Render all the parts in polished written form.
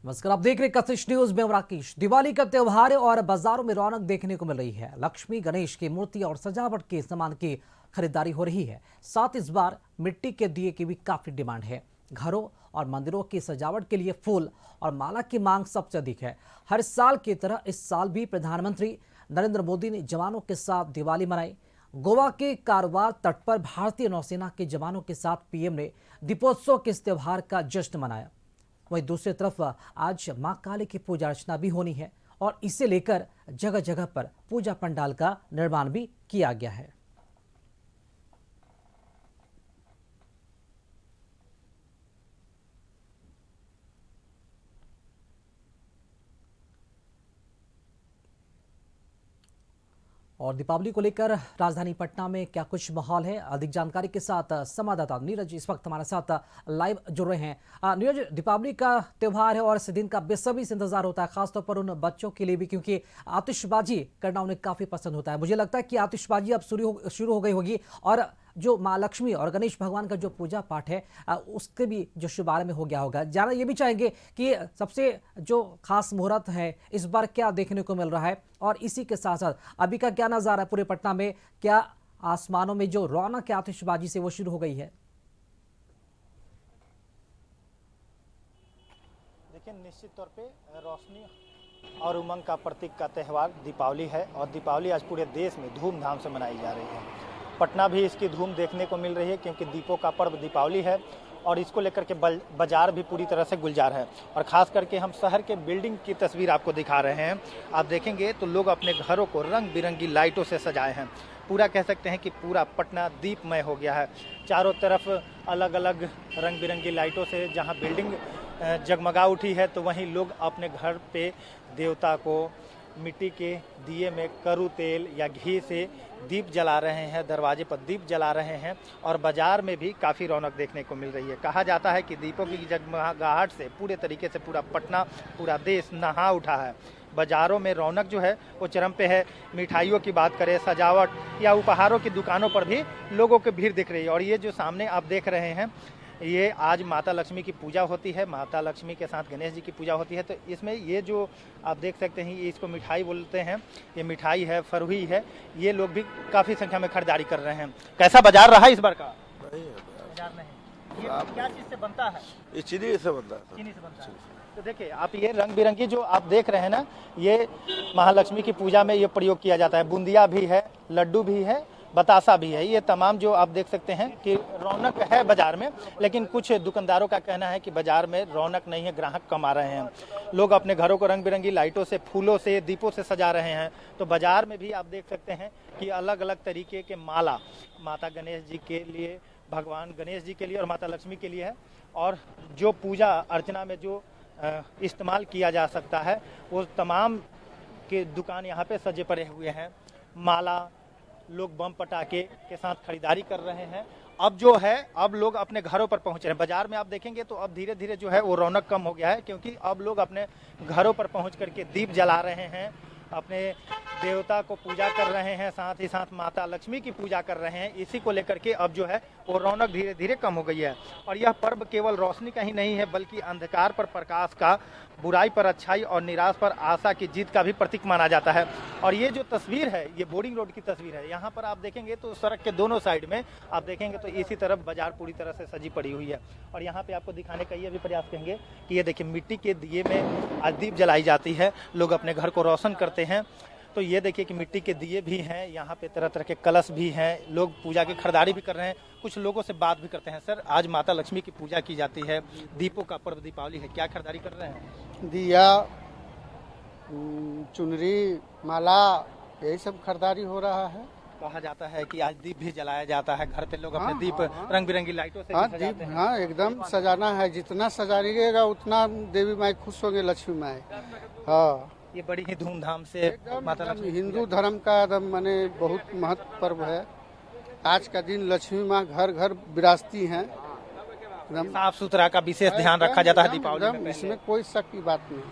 नमस्कार, आप देख रहे कशिश न्यूज में राकेश। दिवाली का त्योहार है और बाजारों में रौनक देखने को मिल रही है। लक्ष्मी, गणेश की मूर्ति और सजावट के सामान की खरीदारी हो रही है। साथ इस बार मिट्टी के दिए की भी काफी डिमांड है। घरों और मंदिरों की सजावट के लिए फूल और माला की मांग सबसे अधिक है। हर साल की तरह इस साल भी प्रधानमंत्री नरेंद्र मोदी ने जवानों के साथ दिवाली मनाई। गोवा के कारवार तट पर भारतीय नौसेना के जवानों के साथ पीएम ने दीपोत्सव के इस त्योहार का जश्न मनाया। वहीं दूसरी तरफ आज मां काली की पूजा अर्चना भी होनी है और इसे लेकर जगह जगह पर पूजा पंडाल का निर्माण भी किया गया है। और दीपावली को लेकर राजधानी पटना में क्या कुछ माहौल है, अधिक जानकारी के साथ संवाददाता नीरज इस वक्त हमारे साथ लाइव जुड़ रहे हैं। नीरज, दीपावली का त्योहार है और इस दिन का बेसब्री से इंतजार होता है, खासतौर पर उन बच्चों के लिए भी, क्योंकि आतिशबाजी करना उन्हें काफी पसंद होता है। मुझे लगता है कि आतिशबाजी अब शुरू हो गई होगी और जो माँ लक्ष्मी और गणेश भगवान का जो पूजा पाठ है उसके भी जो शुभारंभ हो गया होगा। जाना ये भी चाहेंगे कि सबसे जो खास मुहूर्त है इस बार क्या देखने को मिल रहा है, और इसी के साथ साथ अभी का क्या नजारा है पूरे पटना में? क्या आसमानों में जो रौनक है आतिशबाजी से वो शुरू हो गई है? देखिए, निश्चित तौर पे रोशनी और उमंग का प्रतीक का त्यौहार दीपावली है और दीपावली आज पूरे देश में धूमधाम से मनाई जा रही है। पटना भी इसकी धूम देखने को मिल रही है क्योंकि दीपों का पर्व दीपावली है और इसको लेकर के बाजार भी पूरी तरह से गुलजार है। और ख़ास करके हम शहर के बिल्डिंग की तस्वीर आपको दिखा रहे हैं। आप देखेंगे तो लोग अपने घरों को रंग बिरंगी लाइटों से सजाए हैं। पूरा कह सकते हैं कि पूरा पटना दीपमय हो गया है। चारों तरफ अलग अलग रंग बिरंगी लाइटों से जहां बिल्डिंग जगमगा उठी है, तो वहीं लोग अपने घर पे देवता को मिट्टी के दिए में करू तेल या घी से दीप जला रहे हैं, दरवाजे पर दीप जला रहे हैं और बाजार में भी काफ़ी रौनक देखने को मिल रही है। कहा जाता है कि दीपों की जगमगाहट से पूरे तरीके से पूरा पटना, पूरा देश नहा उठा है। बाज़ारों में रौनक जो है वो चरम पे है। मिठाइयों की बात करें, सजावट या उपहारों की दुकानों पर भी लोगों की भीड़ दिख रही है। और ये जो सामने आप देख रहे हैं, ये आज माता लक्ष्मी की पूजा होती है। माता लक्ष्मी के साथ गणेश जी की पूजा होती है। तो इसमें ये जो आप देख सकते हैं, ये इसको मिठाई बोलते हैं। ये मिठाई है, फरहुई है। ये लोग भी काफ़ी संख्या में खरीदारी कर रहे हैं। कैसा बाजार रहा इस बार का? बाजार नहीं, ये क्या चीज़ से बनता है? ये चीनी से बनता है। चीनी से बनता है। तो देखिए आप, ये रंग बिरंगी जो आप देख रहे हैं ना, ये महालक्ष्मी की पूजा में ये प्रयोग किया जाता है। बूंदिया भी है, लड्डू भी है, बतासा भी है। ये तमाम जो आप देख सकते हैं कि रौनक है बाजार में, लेकिन कुछ दुकानदारों का कहना है कि बाजार में रौनक नहीं है, ग्राहक कम आ रहे हैं। लोग अपने घरों को रंग बिरंगी लाइटों से, फूलों से, दीपों से सजा रहे हैं। तो बाजार में भी आप देख सकते हैं कि अलग अलग तरीके के माला माता गणेश जी के लिए, भगवान गणेश जी के लिए और माता लक्ष्मी के लिए है। और जो पूजा अर्चना में जो इस्तेमाल किया जा सकता है वो तमाम के दुकान यहाँ पे सजे पड़े हुए हैं। माला, लोग बम पटाखे के साथ खरीदारी कर रहे हैं। अब जो है, अब लोग अपने घरों पर पहुंच रहे हैं। बाजार में आप देखेंगे तो अब धीरे धीरे जो है वो रौनक कम हो गया है, क्योंकि अब लोग अपने घरों पर पहुंच करके दीप जला रहे हैं, अपने देवता को पूजा कर रहे हैं, साथ ही साथ माता लक्ष्मी की पूजा कर रहे हैं। इसी को लेकर के अब जो है वो रौनक धीरे धीरे कम हो गई है। और यह पर्व केवल रोशनी का ही नहीं है, बल्कि अंधकार पर प्रकाश का, बुराई पर अच्छाई और निराश पर आशा की जीत का भी प्रतीक माना जाता है। और ये जो तस्वीर है, ये बोर्डिंग रोड की तस्वीर है। यहाँ पर आप देखेंगे तो सड़क के दोनों साइड में आप देखेंगे तो इसी तरफ बाजार पूरी तरह से सजी पड़ी हुई है। और यहाँ पे आपको दिखाने का ये भी प्रयास करेंगे कि ये देखिए, मिट्टी के दिए में आज दीप जलाई जाती है। लोग अपने घर को रोशन करते हैं। तो ये देखिए कि मिट्टी के दिए भी हैं, यहाँ पे तरह तरह के कलश भी हैं। लोग पूजा की खरीदारी भी कर रहे हैं। कुछ लोगों से बात भी करते हैं। सर, आज माता लक्ष्मी की पूजा की जाती है, दीपों का पर्व दीपावली है, क्या खरीदारी कर रहे हैं? दिया, चुनरी, माला, यही सब खरीदारी हो रहा है। कहा जाता है कि आज दीप भी जलाया जाता है। घर पे लोग अपने दीप रंग बिरंगी लाइटों से हाँ, भी दीप, सजाते हैं। हाँ, एकदम सजाना है। जितना सजाइएगा उतना देवी माई खुश होंगे, लक्ष्मी माई। हाँ, ये बड़ी ही धूमधाम से माता लक्ष्मी हिंदू धर्म का एकदम माने बहुत महत्व पर्व है। आज का दिन लक्ष्मी माँ घर घर विराजती हैं। एकदम साफ सुथरा का विशेष ध्यान रखा जाता है दीपावली में। इसमें कोई शक की बात नहीं।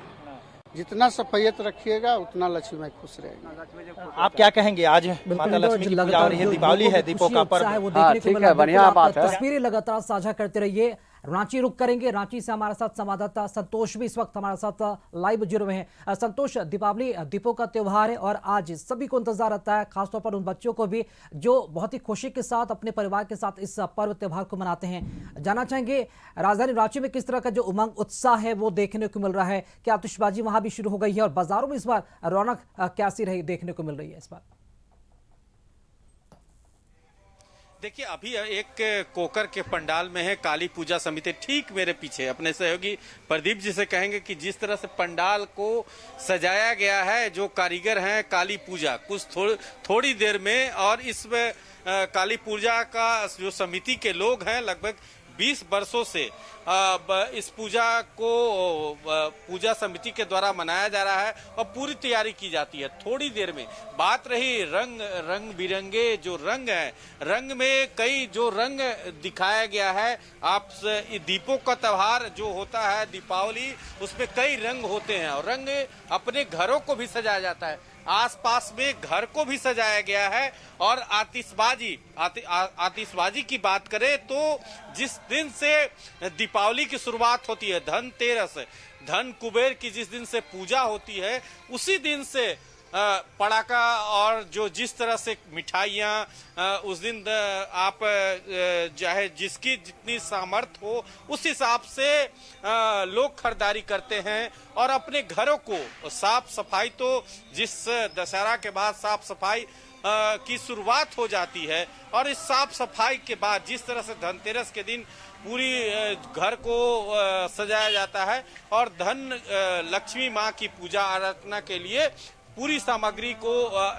जितना सफाइयत रखिएगा उतना लक्ष्मी माई खुश रहेगी। आप क्या कहेंगे? आज माता लक्ष्मी की पूजा हो रही है, दीपावली है, दीपों का पर्व। वो देखने को ठीक मिला। है, बढ़िया बिल्कुल, आप बात है। तस्वीरें लगातार साझा करते रहिए। रांची रुक करेंगे। रांची से हमारे साथ संवाददाता संतोष भी इस वक्त हमारे साथ लाइव जुड़े हुए हैं। संतोष, दीपावली दीपों का त्योहार है और आज सभी को इंतजार रहता है, खासतौर पर उन बच्चों को भी जो बहुत ही खुशी के साथ अपने परिवार के साथ इस पर्व त्योहार को मनाते हैं। जानना चाहेंगे राजधानी रांची में किस तरह का जो उमंग उत्साह है वो देखने को मिल रहा है, क्या आतिशबाजी वहां भी शुरू हो गई है और बाजारों में इस बार रौनक कैसी रही देखने को मिल रही है इस बार? देखिए, अभी एक कोकर के पंडाल में है काली पूजा समिति, ठीक मेरे पीछे अपने सहयोगी प्रदीप जी से कहेंगे कि जिस तरह से पंडाल को सजाया गया है, जो कारीगर हैं काली पूजा कुछ थोड़ी देर में, और इस काली पूजा का जो समिति के लोग हैं लगभग 20 वर्षों से इस पूजा को पूजा समिति के द्वारा मनाया जा रहा है और पूरी तैयारी की जाती है। थोड़ी देर में बात रही रंग बिरंगे जो रंग हैं, रंग में कई जो रंग दिखाया गया है। आप दीपों का त्योहार जो होता है दीपावली, उसमें कई रंग होते हैं और रंग अपने घरों को भी सजाया जाता है, आसपास में घर को भी सजाया गया है। और आतिशबाजी की बात करें तो जिस दिन से दीपावली की शुरुआत होती है, धनतेरस, धन कुबेर की जिस दिन से पूजा होती है, उसी दिन से पटाखा और जो जिस तरह से मिठाइयाँ उस दिन आप चाहे जिसकी जितनी सामर्थ्य हो उस हिसाब से लोग खरीदारी करते हैं और अपने घरों को साफ सफाई, तो जिस दशहरा के बाद साफ सफाई की शुरुआत हो जाती है और इस साफ सफाई के बाद जिस तरह से धनतेरस के दिन पूरी घर को सजाया जाता है और धन लक्ष्मी माँ की पूजा अर्चना के लिए पूरी सामग्री को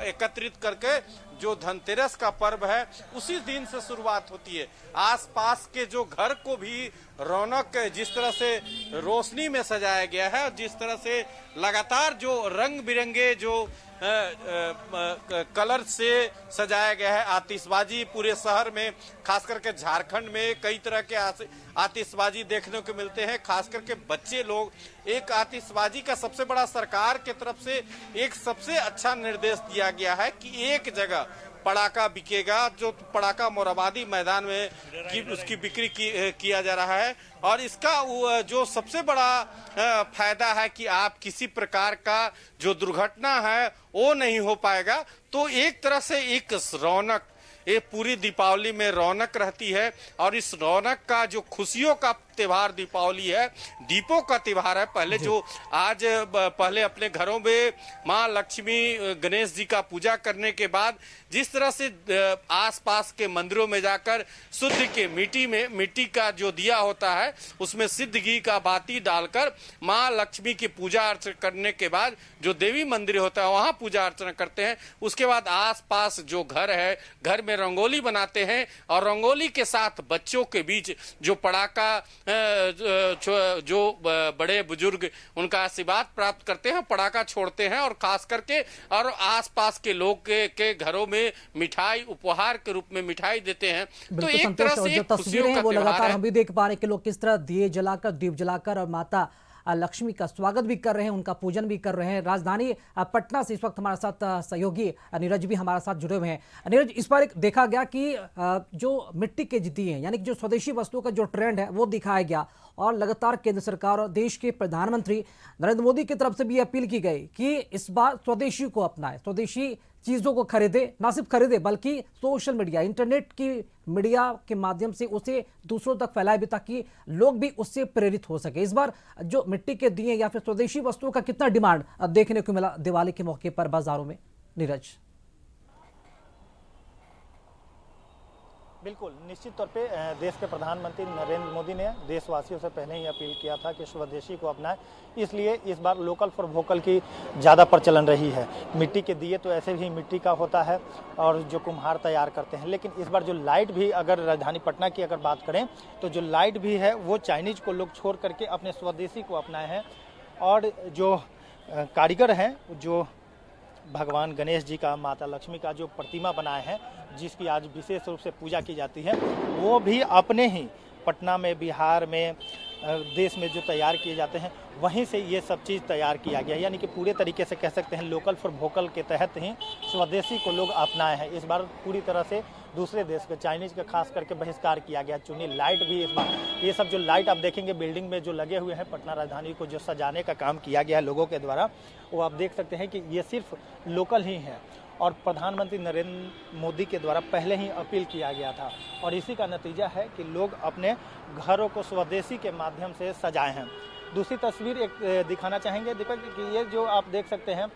एकत्रित करके जो धनतेरस का पर्व है उसी दिन से शुरुआत होती है। आसपास के जो घर को भी रौनक, जिस तरह से रोशनी में सजाया गया है और जिस तरह से लगातार जो रंग बिरंगे जो कलर से सजाया गया है, आतिशबाजी पूरे शहर में, खास करके झारखंड में कई तरह के आतिशबाजी देखने को मिलते हैं। खास करके बच्चे लोग एक आतिशबाजी का सबसे बड़ा सरकार के तरफ से एक सबसे अच्छा निर्देश दिया गया है कि एक जगह पटाखा बिकेगा, जो पटाखा मोराबादी मैदान में उसकी बिक्री किया जा रहा है और इसका जो सबसे बड़ा फायदा है कि आप किसी प्रकार का जो दुर्घटना है वो नहीं हो पाएगा। तो एक तरह से एक रौनक, ये पूरी दीपावली में रौनक रहती है और इस रौनक का जो खुशियों का त्योहार दीपावली है, दीपों का त्योहार है। पहले जो आज पहले अपने घरों में माँ लक्ष्मी गणेश जी का पूजा करने के बाद जिस तरह से आसपास के मंदिरों में जाकर शुद्ध के मिट्टी का जो दिया होता है उसमें सिद्ध घी का बाती डालकर माँ लक्ष्मी की पूजा अर्चना करने के बाद जो देवी मंदिर होता है वहां पूजा अर्चना करते हैं। उसके बाद आसपास जो घर है, घर में रंगोली बनाते हैं और रंगोली के साथ बच्चों के बीच जो पटाखा जो बड़े बुजुर्ग उनका आशीर्वाद प्राप्त करते हैं, पटाखा छोड़ते हैं और खास करके और आसपास के लोग के घरों में मिठाई उपहार के रूप में मिठाई देते हैं। तो एक तरह से जो तस्वीरें हैं वो लगातार हम भी देख पा रहे हैं कि लोग किस तरह दिए जलाकर, दीप जलाकर और माता लक्ष्मी का स्वागत भी कर रहे हैं, उनका पूजन भी कर रहे हैं। राजधानी पटना से इस वक्त हमारे साथ सहयोगी नीरज भी हमारे साथ जुड़े हुए हैं। नीरज, इस पर एक देखा गया कि जो मिट्टी के दिए यानी कि जो स्वदेशी वस्तुओं का जो ट्रेंड है वो दिखाया गया और लगातार केंद्र सरकार और देश के प्रधानमंत्री नरेंद्र मोदी की तरफ से भी अपील की गई कि इस बार स्वदेशी को अपनाएं, स्वदेशी चीजों को खरीदे, ना सिर्फ खरीदे बल्कि सोशल मीडिया, इंटरनेट की मीडिया के माध्यम से उसे दूसरों तक फैलाए भी ताकि लोग भी उससे प्रेरित हो सके। इस बार जो मिट्टी के दिए या फिर स्वदेशी वस्तुओं का कितना डिमांड देखने को मिला दिवाली के मौके पर बाजारों में, नीरज? बिल्कुल, निश्चित तौर पे देश के प्रधानमंत्री नरेंद्र मोदी ने देशवासियों से पहले ही अपील किया था कि स्वदेशी को अपनाएं, इसलिए इस बार लोकल फॉर वोकल की ज़्यादा प्रचलन रही है। मिट्टी के दिए तो ऐसे भी मिट्टी का होता है और जो कुम्हार तैयार करते हैं, लेकिन इस बार जो लाइट भी, अगर राजधानी पटना की अगर बात करें तो जो लाइट भी है वो चाइनीज को लोग छोड़ करके अपने स्वदेशी को अपनाए हैं। और जो कारीगर हैं, जो भगवान गणेश जी का, माता लक्ष्मी का जो प्रतिमा बनाए हैं जिसकी आज विशेष रूप से पूजा की जाती है, वो भी अपने ही पटना में, बिहार में देश में जो तैयार किए जाते हैं वहीं से ये सब चीज़ तैयार किया गया, यानी कि पूरे तरीके से कह सकते हैं लोकल फॉर वोकल के तहत ही स्वदेशी को लोग अपनाए हैं। इस बार पूरी तरह से दूसरे देश के चाइनीज का खास करके बहिष्कार किया गया। चुनी लाइट भी इस बार, ये सब जो लाइट आप देखेंगे बिल्डिंग में जो लगे हुए हैं, पटना राजधानी को जो सजाने का काम किया गया है लोगों के द्वारा, वो आप देख सकते हैं कि ये सिर्फ लोकल ही है और प्रधानमंत्री नरेंद्र मोदी के द्वारा पहले ही अपील किया गया था और इसी का नतीजा है कि लोग अपने घरों को स्वदेशी के माध्यम से सजाए हैं। दूसरी तस्वीर एक दिखाना चाहेंगे दीपक कि ये जो आप देख सकते हैं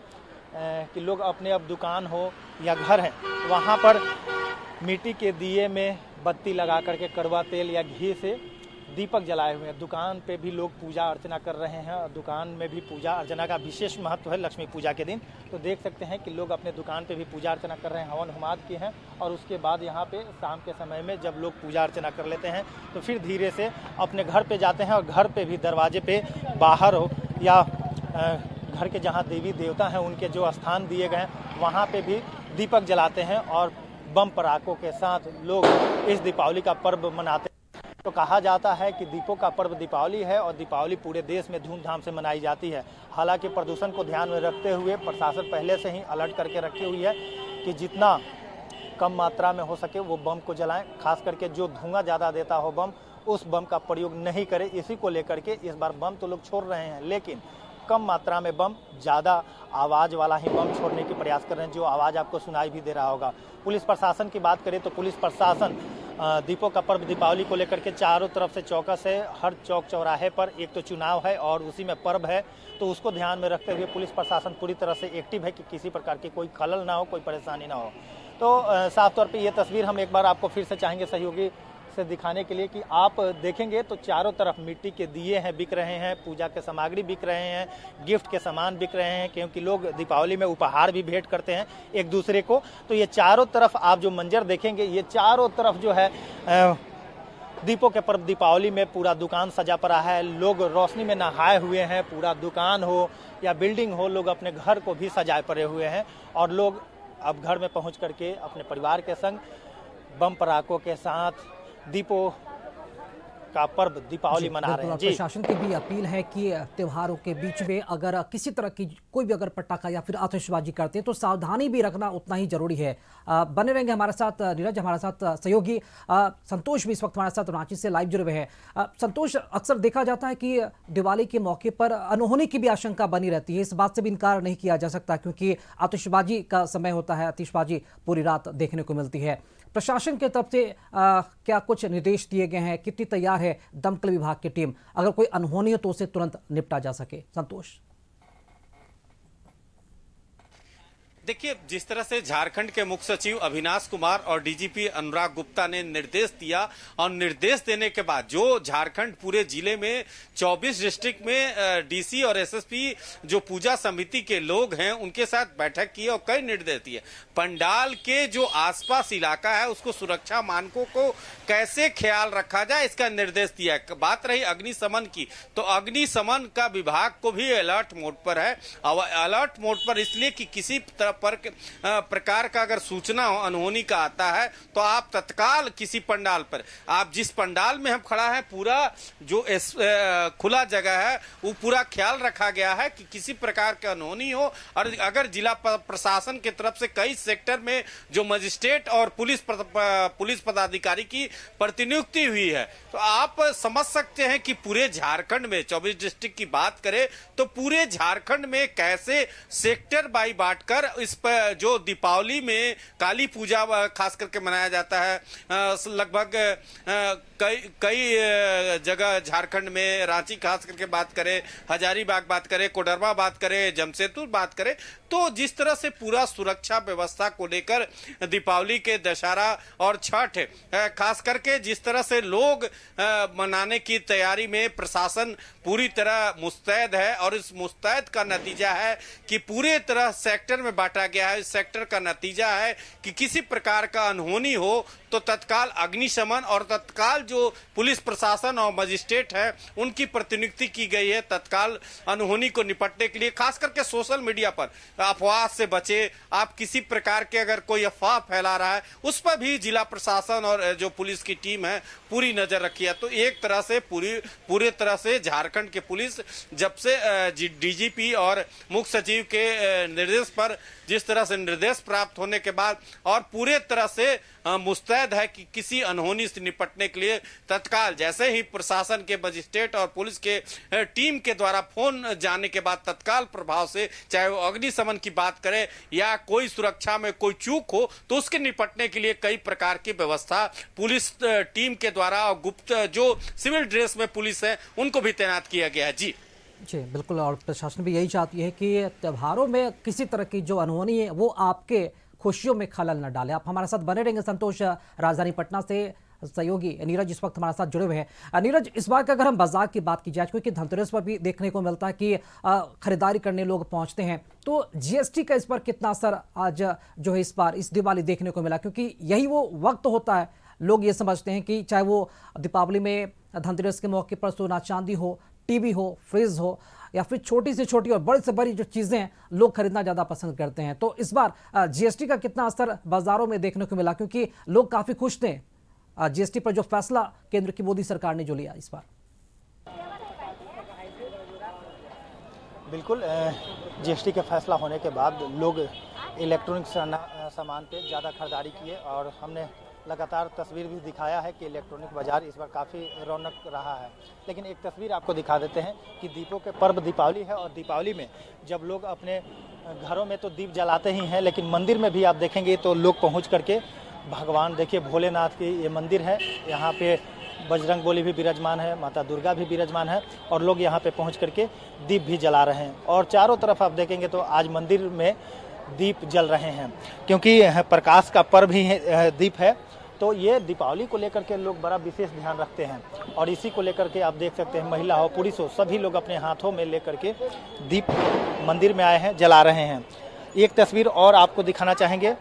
कि लोग अपने अब दुकान हो या घर है वहाँ पर मिट्टी के दिए में बत्ती लगा करके कड़वा तेल या घी से दीपक जलाए हुए हैं। दुकान पे भी लोग पूजा अर्चना कर रहे हैं और दुकान में भी पूजा अर्चना का विशेष महत्व है लक्ष्मी पूजा के दिन। तो देख सकते हैं कि लोग अपने दुकान पे भी पूजा अर्चना कर रहे हैं, हवन हुमाद किए हैं और उसके बाद यहाँ पे शाम के समय में जब लोग पूजा अर्चना कर लेते हैं तो फिर धीरे से अपने घर पे जाते हैं और घर पे भी दरवाजे पे बाहर हो या घर के जहाँ देवी देवता हैं उनके जो स्थान दिए गए हैं वहाँ पे भी दीपक जलाते हैं और बम पटाखों के साथ लोग इस दीपावली का पर्व मनाते हैं। तो कहा जाता है कि दीपों का पर्व दीपावली है और दीपावली पूरे देश में धूमधाम से मनाई जाती है। हालांकि प्रदूषण को ध्यान में रखते हुए प्रशासन पहले से ही अलर्ट करके रखी हुई है कि जितना कम मात्रा में हो सके वो बम को जलाएं, खास करके जो धुआं ज़्यादा देता हो बम, उस बम का प्रयोग नहीं करें। इसी को लेकर के इस बार बम तो लोग छोड़ रहे हैं लेकिन कम मात्रा में बम, ज़्यादा आवाज़ वाला ही बम छोड़ने की प्रयास कर रहे हैं जो आवाज़ आपको सुनाई भी दे रहा होगा। पुलिस प्रशासन की बात करें तो पुलिस प्रशासन दीपों का पर्व दीपावली को लेकर के चारों तरफ से चौकस है। हर चौक चौराहे पर एक तो चुनाव है और उसी में पर्व है, तो उसको ध्यान में रखते हुए पुलिस प्रशासन पूरी तरह से एक्टिव है कि किसी प्रकार की कोई खलल ना हो, कोई परेशानी ना हो। तो साफ तौर पे ये तस्वीर हम एक बार आपको फिर से चाहेंगे सहयोगी से दिखाने के लिए कि आप देखेंगे तो चारों तरफ मिट्टी के दिए हैं बिक रहे हैं, पूजा के सामग्री बिक रहे हैं, गिफ्ट के सामान बिक रहे हैं, क्योंकि लोग दीपावली में उपहार भी भेंट करते हैं एक दूसरे को। तो ये चारों तरफ आप जो मंजर देखेंगे, ये चारों तरफ जो है दीपों के पर्व दीपावली में पूरा दुकान सजा पड़ा है। लोग रोशनी में नहाए हुए हैं, पूरा दुकान हो या बिल्डिंग हो, लोग अपने घर को भी सजाए पड़े हुए हैं और लोग अब घर में पहुँच करके अपने परिवार के संग बम पटाखों के साथ दीपों का पर्व दीपावली मना रहे हैं। जी, प्रशासन की भी अपील है कि त्योहारों के बीच में अगर किसी तरह की कोई भी अगर पटाखा या फिर आतिशबाजी करते हैं तो सावधानी भी रखना उतना ही जरूरी है। बने रहेंगे हमारे साथ नीरज, हमारे साथ सहयोगी संतोष भी इस वक्त हमारे साथ रांची से लाइव जुड़े हुए हैं। संतोष, अक्सर देखा जाता है कि दिवाली के मौके पर अनहोनी की भी आशंका बनी रहती है। इस बात से भी इनकार नहीं किया जा सकता क्योंकि आतिशबाजी का समय होता है, आतिशबाजी पूरी रात देखने को मिलती है। प्रशासन की तरफ से क्या कुछ निर्देश दिए गए हैं? कितनी तैयार है दमकल विभाग की टीम अगर कोई अनहोनी हो तो उसे तुरंत निपटा जा सके? संतोष, देखिए, जिस तरह से झारखंड के मुख्य सचिव अविनाश कुमार और डीजीपी अनुराग गुप्ता ने निर्देश दिया और निर्देश देने के बाद जो झारखंड पूरे जिले में 24 डिस्ट्रिक्ट में डीसी और एसएसपी जो पूजा समिति के लोग हैं उनके साथ बैठक की और कई निर्देश दिए। पंडाल के जो आसपास इलाका है उसको सुरक्षा मानकों को कैसे ख्याल रखा जाए इसका निर्देश दिया है। बात रही अग्निशमन की, तो अग्निशमन का विभाग को भी अलर्ट मोड पर है। अलर्ट मोड पर इसलिए कि किसी प्रकार का अगर सूचना हो अनहोनी का आता है तो आप तत्काल किसी पंडाल पर, आप जिस पंडाल में हम खड़ा है पूरा जो खुला जगह है वो पूरा ख्याल रखा गया है कि किसी प्रकार का अनहोनी हो। और अगर जिला प्रशासन की तरफ से कई सेक्टर में जो मजिस्ट्रेट और पुलिस पदाधिकारी की प्रतिनियुक्ति हुई है तो आप समझ सकते हैं कि पूरे झारखंड में 24 डिस्ट्रिक्ट की बात करें तो पूरे झारखंड में कैसे सेक्टर बाई बांटकर इस पर जो दीपावली में काली पूजा खास करके मनाया जाता है। लगभग कई जगह झारखंड में, रांची खास करके बात करें, हजारीबाग बात करें, कोडरमा बात करें, जमशेदपुर बात करें, तो जिस तरह से पूरा सुरक्षा व्यवस्था को लेकर दीपावली के दशहरा और छठ खास करके जिस तरह से लोग मनाने की तैयारी में प्रशासन पूरी तरह मुस्तैद है और इस मुस्तैद का नतीजा है कि पूरे तरह सेक्टर में काटा गया है। इस सेक्टर का नतीजा है कि किसी प्रकार का अनहोनी हो तो तत्काल अग्निशमन और तत्काल जो पुलिस प्रशासन और मजिस्ट्रेट है उनकी प्रतिनियुक्ति की गई है तत्काल अनहोनी को निपटने के लिए। खास करके सोशल मीडिया पर अफवाह से बचे, आप किसी प्रकार के अगर कोई अफवाह फैला रहा है उस पर भी जिला प्रशासन और जो पुलिस की टीम है पूरी नजर रखी है। तो एक तरह से पूरे तरह से झारखंड की पुलिस जब से डीजीपी और मुख्य सचिव के निर्देश पर जिस तरह से निर्देश प्राप्त होने के बाद और पूरे तरह से मुस्तैद है कि किसी अनहोनी से निपटने के लिए तत्काल जैसे ही प्रशासन के मजिस्ट्रेट और पुलिस के टीम के द्वारा फोन जाने के बाद तत्काल प्रभाव से चाहे वो अग्निशमन की बात करें या कोई सुरक्षा में कोई चूक हो तो उसके निपटने के लिए कई प्रकार की व्यवस्था पुलिस टीम के द्वारा और गुप्त जो सिविल ड्रेस में पुलिस है उनको भी तैनात किया गया है। जी बिल्कुल, और प्रशासन भी यही चाहती है कि त्योहारों में किसी तरह की जो अनहोनी है वो आपके खुशियों में खलल न डाले। आप हमारे साथ बने रहेंगे। संतोष राजधानी पटना से सहयोगी नीरज इस वक्त हमारे साथ जुड़े हुए हैं। नीरज, इस बार का अगर हम बाजार की बात की जाए, क्योंकि धनतेरस पर भी देखने को मिलता है कि खरीदारी करने लोग पहुंचते हैं, तो जीएसटी का इस पर कितना असर आज जो है इस बार इस दिवाली देखने को मिला? क्योंकि यही वो वक्त होता है, लोग ये समझते हैं कि चाहे वो दीपावली में धनतेरस के मौके पर सोना चांदी हो, टीवी हो, फ्रिज हो या फिर छोटी से छोटी और बड़ी से बड़ी जो चीजें हैं लोग खरीदना ज्यादा पसंद करते हैं। तो इस बार जीएसटी का कितना असर बाजारों में देखने को मिला? क्योंकि लोग काफी खुश थे जीएसटी पर जो फैसला केंद्र की मोदी सरकार ने जो लिया इस बार। बिल्कुल, जीएसटी का फैसला होने के बाद लोग इलेक्ट्रॉनिक सामान पे ज़्यादा खरीदारी किए और हमने लगातार तस्वीर भी दिखाया है कि इलेक्ट्रॉनिक बाज़ार इस बार काफ़ी रौनक रहा है। लेकिन एक तस्वीर आपको दिखा देते हैं कि दीपों के पर्व दीपावली है और दीपावली में जब लोग अपने घरों में तो दीप जलाते ही हैं, लेकिन मंदिर में भी आप देखेंगे तो लोग पहुंच करके भगवान, देखिए भोलेनाथ की ये मंदिर है, यहाँ पे बजरंगबली भी विराजमान है, माता दुर्गा भी विराजमान है और लोग यहाँ पे पहुँच करके दीप भी जला रहे हैं। और चारों तरफ आप देखेंगे तो आज मंदिर में दीप जल रहे हैं क्योंकि प्रकाश का पर्व ही दीप है। तो ये दीपावली को लेकर के लोग बड़ा विशेष ध्यान रखते हैं और इसी को लेकर के आप देख सकते हैं महिला हो पुरुष हो सभी लोग अपने हाथों में लेकर के दीप मंदिर में आए हैं, जला रहे हैं। एक तस्वीर और आपको दिखाना चाहेंगे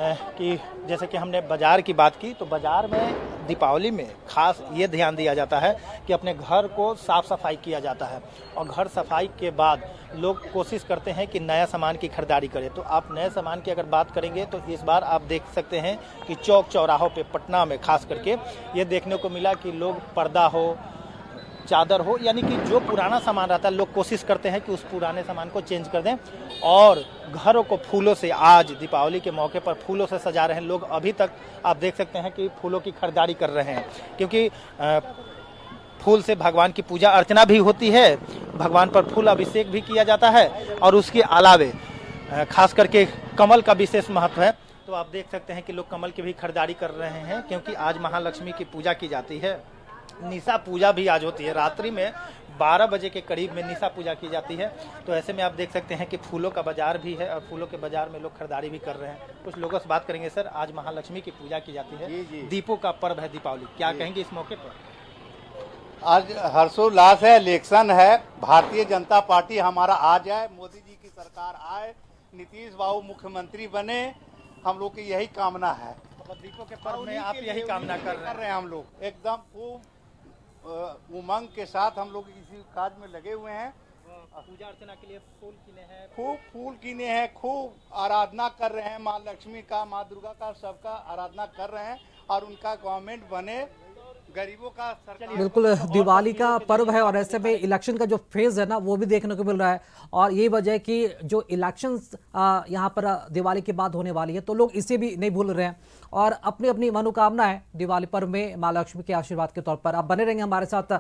कि जैसे कि हमने बाज़ार की बात की तो बाज़ार में दीपावली में खास ये ध्यान दिया जाता है कि अपने घर को साफ़ सफाई किया जाता है और घर सफाई के बाद लोग कोशिश करते हैं कि नया सामान की खरीदारी करें। तो आप नए सामान की अगर बात करेंगे तो इस बार आप देख सकते हैं कि चौक चौराहों पे पटना में खास करके ये देखने को मिला कि लोग पर्दा हो, चादर हो, यानी कि जो पुराना सामान रहता है लोग कोशिश करते हैं कि उस पुराने सामान को चेंज कर दें और घरों को फूलों से, आज दीपावली के मौके पर फूलों से सजा रहे हैं लोग। अभी तक आप देख सकते हैं कि फूलों की खरीदारी कर रहे हैं क्योंकि फूल से भगवान की पूजा अर्चना भी होती है, भगवान पर फूल अभिषेक भी किया जाता है और उसके अलावे खास करके कमल का विशेष महत्व है। तो आप देख सकते हैं कि लोग कमल की भी खरीदारी कर रहे हैं क्योंकि आज महालक्ष्मी की पूजा की जाती है। निशा पूजा भी आज होती है, रात्रि में 12 बजे के करीब में निशा पूजा की जाती है। तो ऐसे में आप देख सकते हैं कि फूलों का बाजार भी है और फूलों के बाजार में लोग खरीदारी भी कर रहे हैं। कुछ लोगों से बात करेंगे। सर, आज महालक्ष्मी की पूजा की जाती है, दीपों का पर्व है दीपावली, क्या कहेंगे इस मौके पर? आज हर्षोल्लास है, इलेक्शन है, भारतीय जनता पार्टी हमारा आ जाए, मोदी जी की सरकार आए, नीतीश बाबू मुख्यमंत्री बने, हम लोग की यही कामना है। दीपों के पर्व में आप यही कामना कर रहे हैं? हम लोग एकदम खूब उमंग के साथ हम लोग इसी काज में लगे हुए हैं। पूजा अर्चना के लिए फूल किने हैं, खूब फूल किने हैं, खूब आराधना कर रहे हैं माँ लक्ष्मी का, माँ दुर्गा का, सबका आराधना कर रहे हैं और उनका गवर्नमेंट बने, गरीबों का सरकार। बिल्कुल, दिवाली का पर्व है और ऐसे में इलेक्शन का जो फेज है ना वो भी देखने को मिल रहा है और यही वजह है कि जो इलेक्शंस यहाँ पर दिवाली के बाद होने वाली है तो लोग इसे भी नहीं भूल रहे हैं और अपनी अपनी मनोकामना है दिवाली पर्व में माँ लक्ष्मी के आशीर्वाद के तौर पर। आप बने रहेंगे हमारे साथ।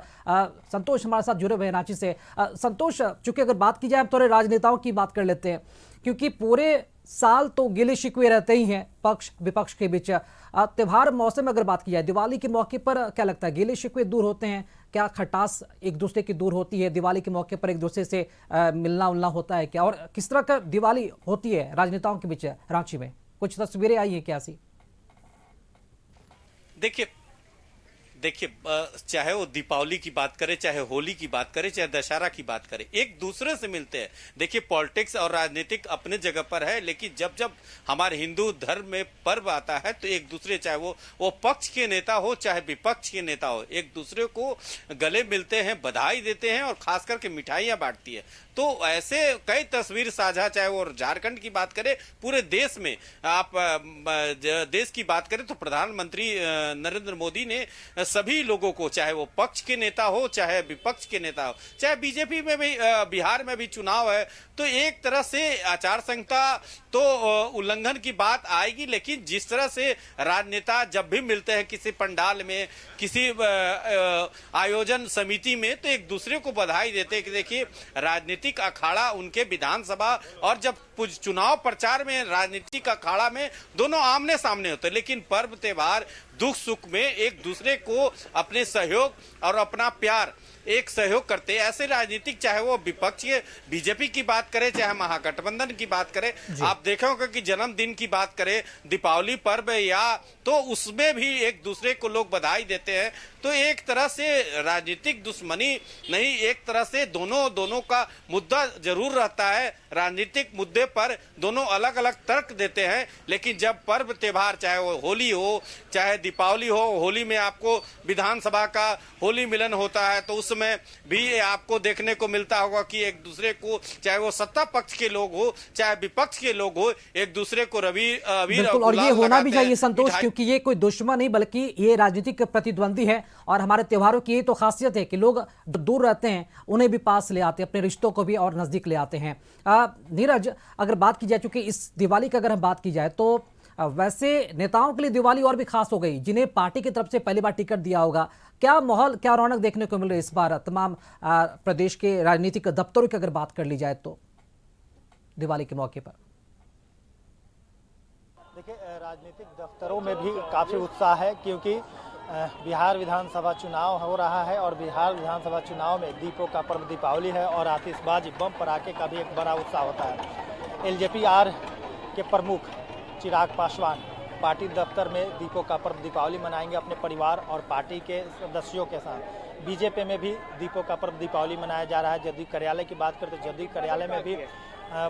संतोष हमारे साथ जुड़े हुए हैं रांची से। संतोष, चूंकि अगर बात की जाए थोड़े राजनेताओं की बात कर लेते हैं क्योंकि पूरे साल तो गिले शिकवे रहते ही हैं पक्ष विपक्ष के बीच। त्योहार मौसम में अगर बात की जाए दिवाली के मौके पर क्या लगता है गिले शिकवे दूर होते हैं क्या? खटास एक दूसरे की दूर होती है? दिवाली के मौके पर एक दूसरे से मिलना उलना होता है क्या? और किस तरह का दिवाली होती है राजनेताओं के बीच रांची में? कुछ तस्वीरें आई हैं क्या ऐसी? देखिए, देखिए चाहे वो दीपावली की बात करें, चाहे होली की बात करें, चाहे दशहरा की बात करें, एक दूसरे से मिलते हैं। देखिए पॉलिटिक्स और राजनीतिक अपने जगह पर है, लेकिन जब जब हमारे हिंदू धर्म में पर्व आता है तो एक दूसरे, चाहे वो पक्ष के नेता हो चाहे विपक्ष के नेता हो, एक दूसरे को गले मिलते हैं, बधाई देते हैं और खास करके मिठाइयां बांटती है। तो ऐसे कई तस्वीर साझा, चाहे वो झारखंड की बात करें, पूरे देश में आप देश की बात करें तो प्रधानमंत्री नरेंद्र मोदी ने सभी लोगों को, चाहे वो पक्ष के नेता हो चाहे विपक्ष के नेता हो, चाहे बीजेपी में भी, बिहार में भी चुनाव है तो एक तरह से आचार संहिता तो उल्लंघन की बात आएगी, लेकिन जिस तरह से राजनेता जब भी मिलते हैं किसी पंडाल में, किसी आयोजन समिति में, तो एक दूसरे को बधाई देते हैं कि देखिए राजनीतिक अखाड़ा उनके विधानसभा और जब चुनाव प्रचार में राजनीतिक अखाड़ा में दोनों आमने सामने होते हैं, लेकिन पर्व त्योहार दुख सुख में एक दूसरे को अपने सहयोग और अपना प्यार एक सहयोग करते हैं। ऐसे राजनीतिक, चाहे वो विपक्ष के बीजेपी की बात करें चाहे महागठबंधन की बात करें, आप देखे होंगे कि जन्मदिन की बात करें, दीपावली पर्व या तो उसमें भी एक दूसरे को लोग बधाई देते हैं। तो एक तरह से राजनीतिक दुश्मनी नहीं, एक तरह से दोनों का मुद्दा जरूर रहता है। राजनीतिक मुद्दे पर दोनों अलग अलग तर्क देते हैं, लेकिन जब पर्व त्योहार, चाहे वो होली हो चाहे दीपावली हो, होली में आपको विधानसभा का होली मिलन होता है तो उसमें भी आपको देखने को मिलता होगा कि एक दूसरे को, चाहे वो सत्ता पक्ष के लोग हो चाहे विपक्ष के लोग हो, एक दूसरे को अबीर और ये होना भी चाहिए संतोष, क्योंकि ये कोई दुश्मन नहीं बल्कि ये राजनीतिक प्रतिद्वंदी है। और हमारे त्योहारों की ये तो खासियत है कि लोग दूर रहते हैं उन्हें भी पास ले आते हैं, अपने रिश्तों को भी और नजदीक ले आते हैं। नीरज, अगर बात की जाए, चूंकि इस दिवाली की अगर हम बात की जाए तो वैसे नेताओं के लिए दिवाली और भी खास हो गई, जिन्हें पार्टी की तरफ से पहली बार टिकट दिया होगा। क्या माहौल, क्या रौनक देखने को मिल रही है इस बार तमाम प्रदेश के राजनीतिक दफ्तरों की अगर बात कर ली जाए तो दिवाली के मौके पर? देखिए राजनीतिक दफ्तरों में भी काफ़ी उत्साह है, क्योंकि बिहार विधानसभा चुनाव हो रहा है और बिहार विधानसभा चुनाव में दीपों का पर्व दीपावली है और आतिशबाजी बम पटाखे का भी एक बड़ा उत्साह होता है। एलजेपी-आर के प्रमुख चिराग पासवान पार्टी दफ्तर में दीपों का पर्व दीपावली मनाएंगे अपने परिवार और पार्टी के सदस्यों के साथ। बीजेपी में भी दीपों का पर्व दीपावली मनाया जा रहा है। जदयू कार्यालय की बात करें तो जदयू कार्यालय में भी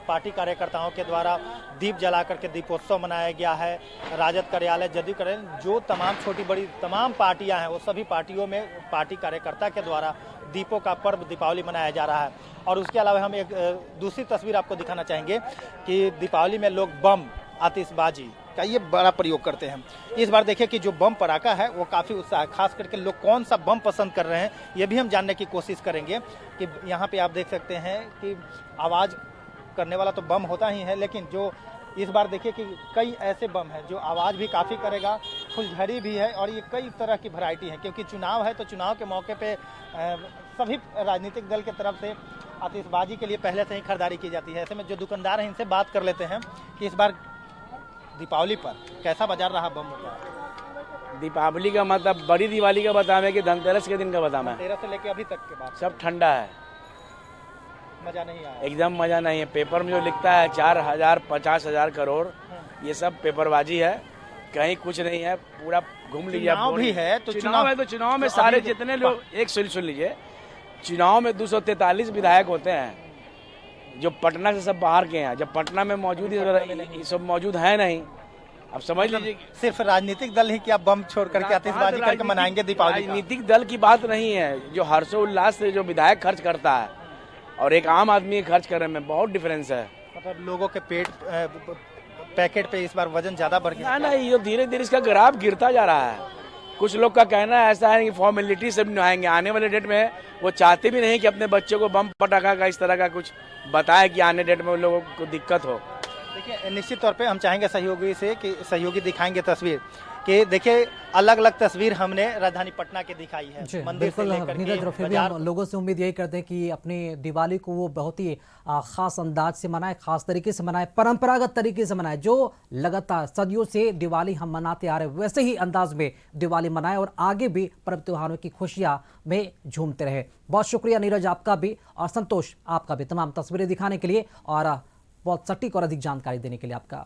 पार्टी कार्यकर्ताओं के द्वारा दीप जला करके दीपोत्सव मनाया गया है। राजद कार्यालय, जदयू कार्यालय, जो तमाम छोटी बड़ी तमाम पार्टियां हैं वो सभी पार्टियों में पार्टी कार्यकर्ता के द्वारा दीपों का पर्व दीपावली मनाया जा रहा है। और उसके अलावा हम एक दूसरी तस्वीर आपको दिखाना चाहेंगे कि दीपावली में लोग बम, आतिशबाजी का ये बड़ा प्रयोग करते हैं। इस बार देखिए कि जो बम पटाखा है वो काफ़ी उत्साह है, खास करके लोग कौन सा बम पसंद कर रहे हैं ये भी हम जानने की कोशिश करेंगे। कि यहाँ पे आप देख सकते हैं कि आवाज़ करने वाला तो बम होता ही है, लेकिन जो इस बार देखिए कि कई ऐसे बम हैं जो आवाज़ भी काफ़ी करेगा, फुलझड़ी भी है और ये कई तरह की वैरायटी है। क्योंकि चुनाव है तो चुनाव के मौके पे सभी राजनीतिक दल की तरफ से आतिशबाजी के लिए पहले से ही खरीदारी की जाती है। ऐसे में जो दुकानदार हैं इनसे बात कर लेते हैं कि इस बार दीपावली पर कैसा बाजार रहा बम का? दीपावली का मतलब बड़ी दिवाली का बतावे कि धनतेरस के दिन का बतावे? धनतेरस से लेके अभी तक के बाद सब ठंडा है, मजा नहीं आया, एकदम मजा नहीं है। पेपर में जो लिखता है 4,000 50,000 करोड़, ये सब पेपरबाजी है, कहीं कुछ नहीं है। पूरा घूम लीजिए। चुनाव भी है तो चुनाव है तो चुनाव में सारे जितने लोग, एक सुन लीजिए, चुनाव में 243 विधायक होते हैं जो पटना से सब बाहर के हैं। जब पटना में मौजूद ये सब मौजूद है नहीं। अब समझ लीजिए सिर्फ राजनीतिक दल ही क्या बम छोड़ करके आतिशबाजी करके मनाएंगे दीपावली? राजनीतिक दल की बात नहीं है, जो हर्षोल्लास से जो विधायक खर्च करता है और एक आम आदमी खर्च करने में बहुत डिफरेंस है। मतलब लोगों के पेट पैकेट पे इस बार वजन ज्यादा बढ़ गया? नहीं, ये धीरे धीरे इसका ग्राफ गिरता जा रहा है। कुछ लोग का कहना ऐसा है कि फॉर्मेलिटी से निभाएंगे, आने वाले डेट में वो चाहते भी नहीं कि अपने बच्चों को बम पटाखा का इस तरह का कुछ बताए कि आने डेट में उन लोगों को दिक्कत हो। देखिए निश्चित तौर पे हम चाहेंगे सहयोगी से कि सहयोगी दिखाएंगे तस्वीर कि देखिए अलग अलग तस्वीर हमने राजधानी पटना के दिखाई है। मंदिर से लेकर नीरज, फिर भी हम लोगों से उम्मीद यही करते हैं कि अपनी दिवाली को वो बहुत ही खास अंदाज से मनाए, खास तरीके से मनाए, परंपरागत तरीके से मनाए। जो लगातार सदियों से दिवाली हम मनाते आ रहे हैं वैसे ही अंदाज में दिवाली मनाए और आगे भी पर्व त्योहारों की खुशियां में झूमते रहे। बहुत शुक्रिया नीरज आपका भी और संतोष आपका भी तमाम तस्वीरें दिखाने के लिए और बहुत सटीक और अधिक जानकारी देने के लिए आपका